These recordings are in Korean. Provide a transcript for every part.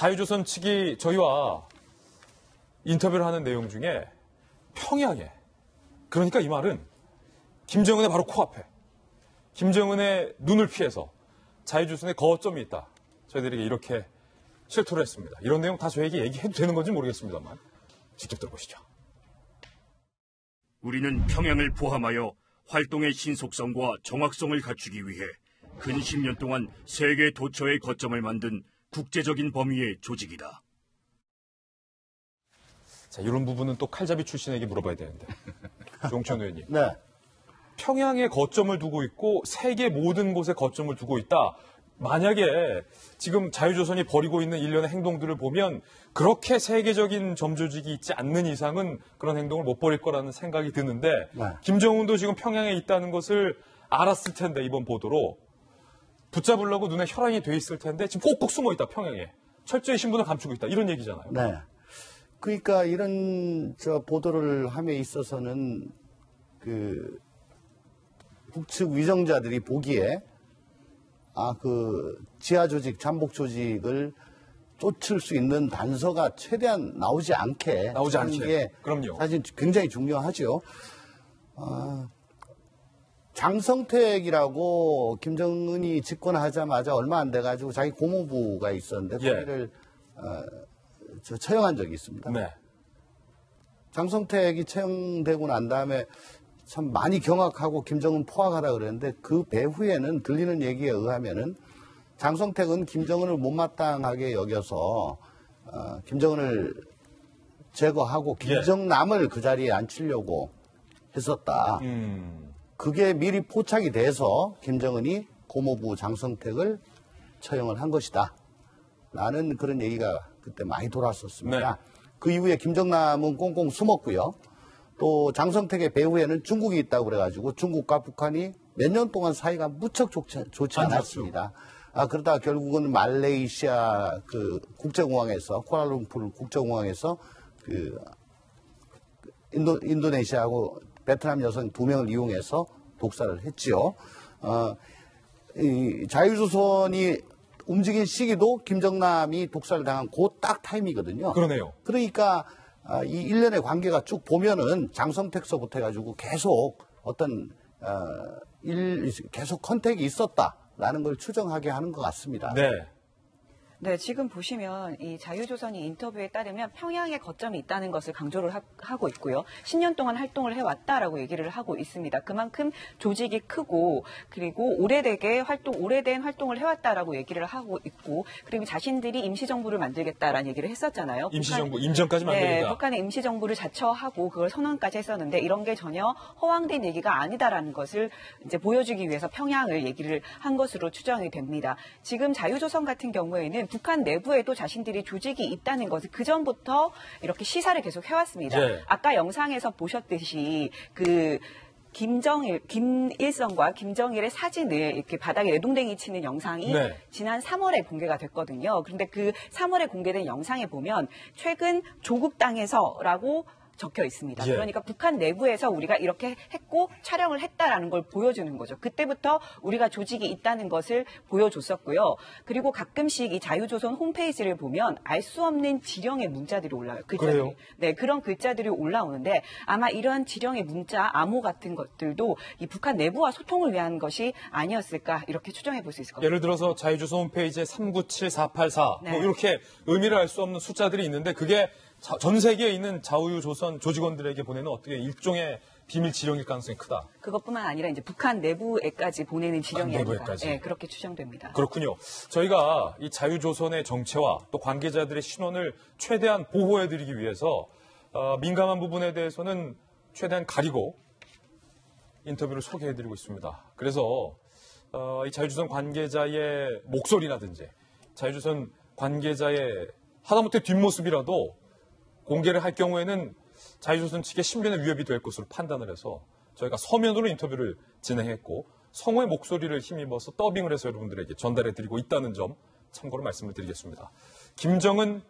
자유조선 측이 저희와 인터뷰를 하는 내용 중에 평양에, 그러니까 이 말은 김정은의 바로 코앞에, 김정은의 눈을 피해서 자유조선의 거점이 있다. 저희들에게 이렇게 실토를 했습니다. 이런 내용 다 저에게 얘기해도 되는 건지 모르겠습니다만 직접 들어보시죠. 우리는 평양을 포함하여 활동의 신속성과 정확성을 갖추기 위해 근 10년 동안 세계 도처의 거점을 만든 국제적인 범위의 조직이다. 자, 이런 부분은 또 칼잡이 출신에게 물어봐야 되는데. 조홍천 의원님. 네. 평양에 거점을 두고 있고 세계 모든 곳에 거점을 두고 있다. 만약에 지금 자유조선이 벌이고 있는 일련의 행동들을 보면 그렇게 세계적인 점조직이 있지 않는 이상은 그런 행동을 못 벌일 거라는 생각이 드는데 네. 김정은도 지금 평양에 있다는 것을 알았을 텐데 이번 보도로 붙잡으려고 눈에 혈안이 돼 있을 텐데 지금 꼭꼭 숨어 있다 평양에. 철저히 신분을 감추고 있다. 이런 얘기잖아요. 네. 그러니까 이런 보도를 함에 있어서는 그 북측 위정자들이 보기에 지하 조직, 잠복 조직을 쫓을 수 있는 단서가 최대한 나오지 않게 하는 게 그럼요. 사실 굉장히 중요하죠. 장성택이라고 김정은이 집권하자마자 얼마 안 돼가지고 자기 고모부가 있었는데 거기를 처형한 적이 있습니다. 네. 장성택이 처형되고 난 다음에 참 많이 경악하고 김정은 포악하다 그랬는데 그 배후에는 들리는 얘기에 의하면은 장성택은 김정은을 못마땅하게 여겨서 김정은을 제거하고 김정남을 그 자리에 앉히려고 했었다. 그게 미리 포착이 돼서 김정은이 고모부 장성택을 처형을 한 것이다. 라는 그런 얘기가 그때 많이 돌았었습니다. 네. 그 이후에 김정남은 꽁꽁 숨었고요. 또 장성택의 배후에는 중국이 있다고 그래가지고 중국과 북한이 몇 년 동안 사이가 무척 좋지 않았습니다. 그러다가 결국은 말레이시아 그 국제공항에서 쿠알라룸푸르 국제공항에서 그 인도네시아하고 베트남 여성 2명을 이용해서 독사를 했지요. 이 자유조선이 움직인 시기도 김정남이 독사를 당한 그 딱 타임이거든요. 그러네요. 그러니까 이 일련의 관계가 쭉 보면은 장성택서부터 해가지고 계속 어떤 계속 컨택이 있었다라는 걸 추정하게 하는 것 같습니다. 네. 네, 지금 보시면 이 자유조선이 인터뷰에 따르면 평양에 거점이 있다는 것을 강조를 하고 있고요. 10년 동안 활동을 해왔다라고 얘기를 하고 있습니다. 그만큼 조직이 크고 그리고 오래된 활동을 해왔다라고 얘기를 하고 있고 그리고 자신들이 임시정부를 만들겠다라는 얘기를 했었잖아요. 임시정부, 임정까지 만들겠다. 네, 북한의 임시정부를 자처하고 그걸 선언까지 했었는데 이런 게 전혀 허황된 얘기가 아니다라는 것을 이제 보여주기 위해서 평양을 얘기를 한 것으로 추정이 됩니다. 지금 자유조선 같은 경우에는 북한 내부에도 자신들이 조직이 있다는 것을 그전부터 이렇게 시사를 계속 해왔습니다. 네. 아까 영상에서 보셨듯이 김일성과 김정일의 사진을 이렇게 바닥에 내동댕이 치는 영상이 네. 지난 3월에 공개가 됐거든요. 그런데 그 3월에 공개된 영상에 보면 최근 조국 땅에서라고 적혀 있습니다. 예. 그러니까 북한 내부에서 우리가 이렇게 했고 촬영을 했다라는 걸 보여주는 거죠. 그때부터 우리가 조직이 있다는 것을 보여줬었고요. 그리고 가끔씩 이 자유조선 홈페이지를 보면 알 수 없는 지령의 문자들이 올라와요. 글자들이. 그래요? 네, 그런 글자들이 올라오는데 아마 이러한 지령의 문자, 암호 같은 것들도 이 북한 내부와 소통을 위한 것이 아니었을까 이렇게 추정해 볼 수 있을 것 같아요. 예를 들어서 자유조선 홈페이지에 397484 네. 뭐 이렇게 의미를 알 수 없는 숫자들이 있는데 그게 전 세계에 있는 자유조선 조직원들에게 보내는 어떻게 일종의 비밀 지령일 가능성이 크다. 그것뿐만 아니라 이제 북한 내부에까지 보내는 지령이 아닌가. 내부에까지. 네, 그렇게 추정됩니다. 그렇군요. 저희가 이 자유조선의 정체와 또 관계자들의 신원을 최대한 보호해드리기 위해서 민감한 부분에 대해서는 최대한 가리고 인터뷰를 소개해드리고 있습니다. 그래서 이 자유조선 관계자의 목소리라든지 자유조선 관계자의 하다못해 뒷모습이라도 공개를 할 경우에는 자유조선 측의 신변에 위협이 될 것으로 판단을 해서 저희가 서면으로 인터뷰를 진행했고 성우의 목소리를 힘입어서 더빙을 해서 여러분들에게 전달해드리고 있다는 점 참고로 말씀을 드리겠습니다. 김정은,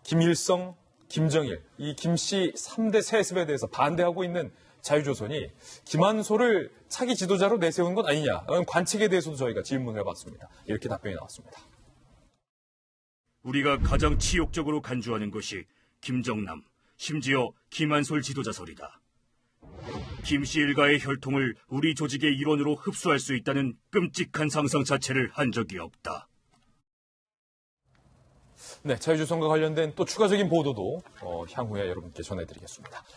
김일성, 김정일 이 김씨 3대 세습에 대해서 반대하고 있는 자유조선이 김한소를 차기 지도자로 내세운 것 아니냐 라는 관측에 대해서도 저희가 질문을 해봤습니다. 이렇게 답변이 나왔습니다. 우리가 가장 치욕적으로 간주하는 것이 김정남, 심지어 김한솔 지도자설이다. 김씨 일가의 혈통을 우리 조직의 일원으로 흡수할 수 있다는 끔찍한 상상 자체를 한 적이 없다. 네, 자유조선과 관련된 또 추가적인 보도도 향후에 여러분께 전해드리겠습니다.